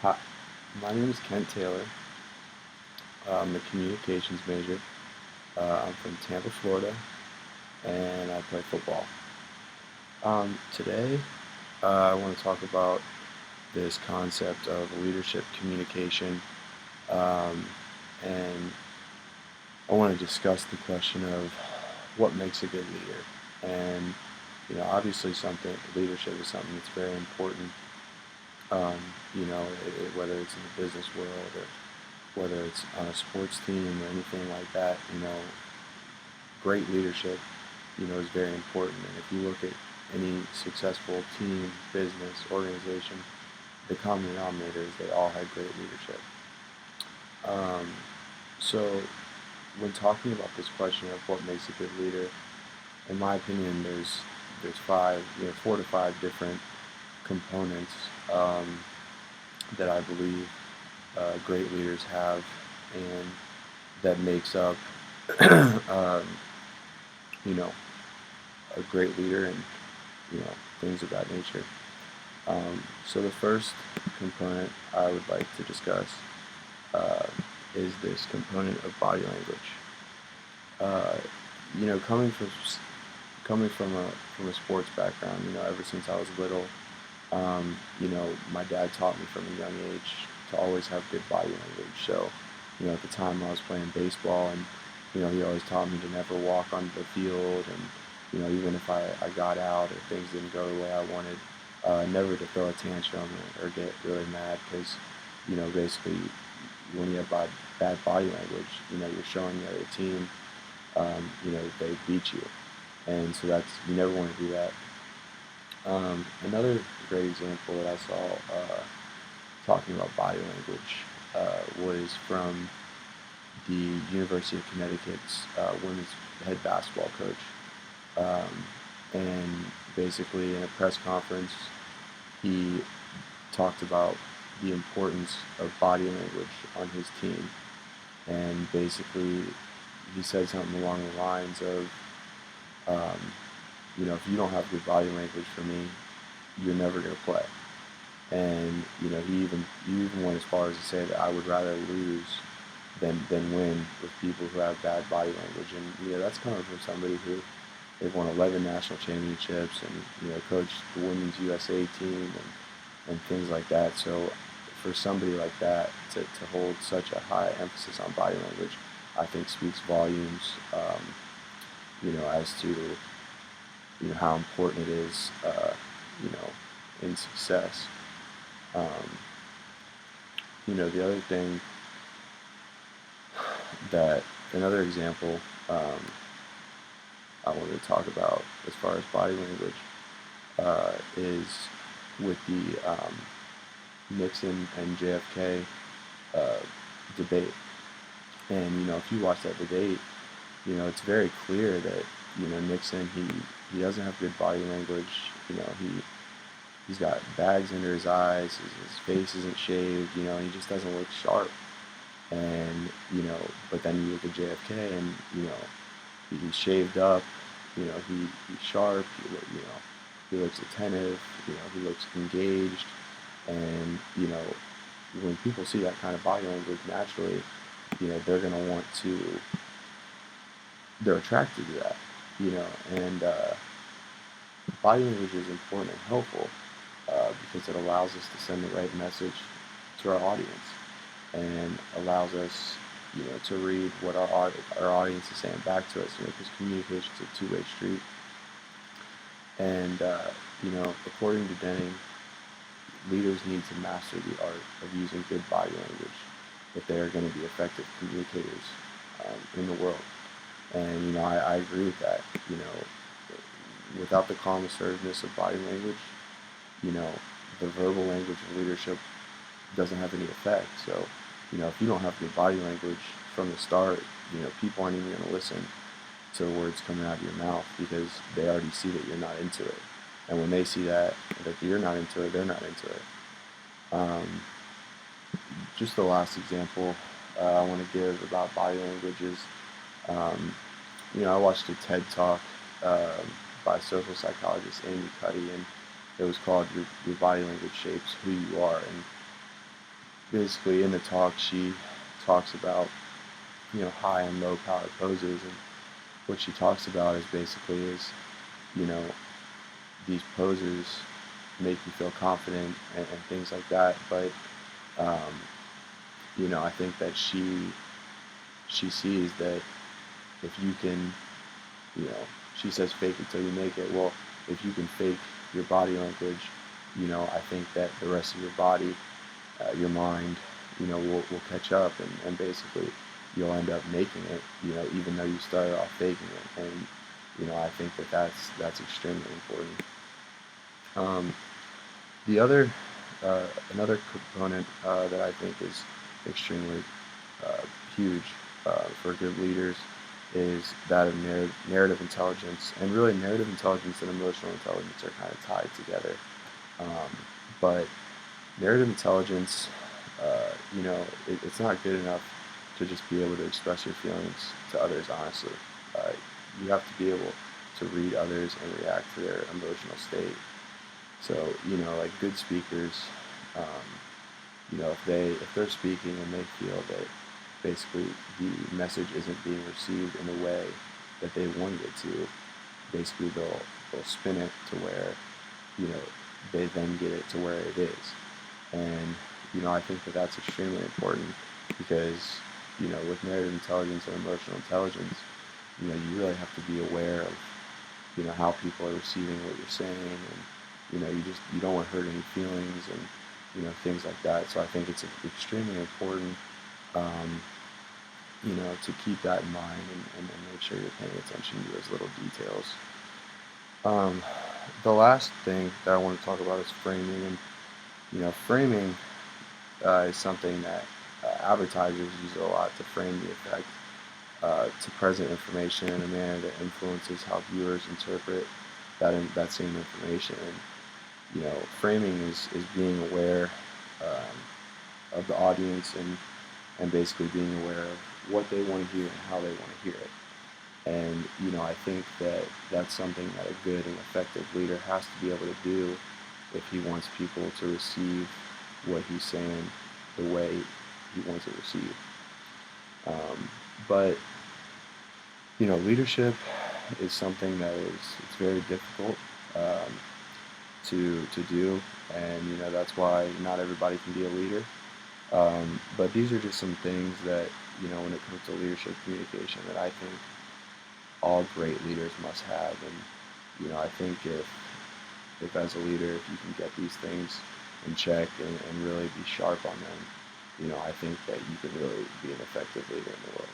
Hi, my name is Kent Taylor. I'm a communications major. I'm from Tampa, Florida, and I play football. Today, I want to talk about this concept of leadership communication, um, and I want to discuss the question of what makes a good leader. And obviously, something leadership is something that's very important. Um, whether it's in the business world or whether it's on a sports team or anything like that, great leadership, is very important. And if you look at any successful team, business, organization, the common denominator is they all had great leadership. Um, so when talking about this question of what makes a good leader, in my opinion, there's four to five different components that I believe great leaders have, and that makes up, um, you know, a great leader, and things of that nature. So the first component I would like to discuss uh, is this component of body language. Uh, coming from a sports background, ever since I was little, my dad taught me from a young age to always have good body language. So, at the time I was playing baseball, and he always taught me to never walk on the field, and even if I got out or things didn't go the way I wanted, never to throw a tantrum or get really mad because, basically when you have bad body language, you're showing the other team, they beat you, and so you never want to do that. Another great example that I saw talking about body language was from the University of Connecticut's women's head basketball coach. And basically, in a press conference, he talked about the importance of body language on his team. And basically, he said something along the lines of, um, if you don't have good body language for me, you're never going to play. And he even went as far as to say that I would rather lose than win with people who have bad body language. And that's coming from somebody who they've won 11 national championships, and coached the women's USA team and things like that. So for somebody like that to hold such a high emphasis on body language, I think speaks volumes, as to how important it is, you know, in success. Um, the other thing that another example I wanted to talk about as far as body language is with the Nixon and JFK uh, debate. And if you watch that debate, it's very clear that Nixon, he doesn't have good body language. He's got bags under his eyes. His face isn't shaved. And he just doesn't look sharp. And but then you look at JFK, and he's shaved up. He's sharp. He looks attentive. He looks engaged. And when people see that kind of body language, naturally, they're gonna want to. They're attracted to that. And body language is important and helpful because it allows us to send the right message to our audience, and allows us, to read what our audience is saying back to us. Because communication is a two-way street. And according to Denning, leaders need to master the art of using good body language if they are going to be effective communicators in the world. And I agree with that. Without the calm assertiveness of body language, you know, the verbal language of leadership doesn't have any effect. So, if you don't have good body language from the start, people aren't even going to listen to the words coming out of your mouth because they already see that you're not into it. And when they see that you're not into it, they're not into it. Um, just the last example I want to give about body language is, I watched a TED Talk by social psychologist Amy Cuddy, and it was called "Your Body Language Shapes Who You Are." And basically in the talk she talks about high and low power poses, and what she talks about is basically is you know these poses make you feel confident and things like that, but um, I think that she sees that if you can, you know, she says fake it till you make it. Well, if you can fake your body language, I think that the rest of your body, your mind, will catch up, and basically you'll end up making it, even though you started off faking it. And, I think that that's extremely important. Um, the other, another component that I think is extremely uh, huge for good leaders is that of narrative intelligence. And really, narrative intelligence and emotional intelligence are kind of tied together. Um, but narrative intelligence, it's not good enough to just be able to express your feelings to others honestly. Uh, you have to be able to read others and react to their emotional state. So, like good speakers, um, if they're speaking and they feel that basically the message isn't being received in the way that they wanted it to, basically they'll spin it to where you know they then get it to where it is. And I think that that's extremely important because with narrative intelligence and emotional intelligence, you really have to be aware of how people are receiving what you're saying, and you don't want to hurt any feelings, and things like that. So I think it's extremely important, um, to keep that in mind, and make sure you're paying attention to those little details. Um, the last thing that I want to talk about is framing, and framing is something that advertisers use a lot to frame the effect to present information in a manner that influences how viewers interpret that same information. And framing is being aware of the audience, and basically being aware of what they want to hear and how they want to hear it. And I think that that's something that a good and effective leader has to be able to do if he wants people to receive what he's saying the way he wants it received. But leadership is something that it's very difficult um, to do, and that's why not everybody can be a leader. But these are just some things that when it comes to leadership communication, that I think all great leaders must have. And I think if as a leader, if you can get these things in check, and really be sharp on them, I think that you can really be an effective leader in the world.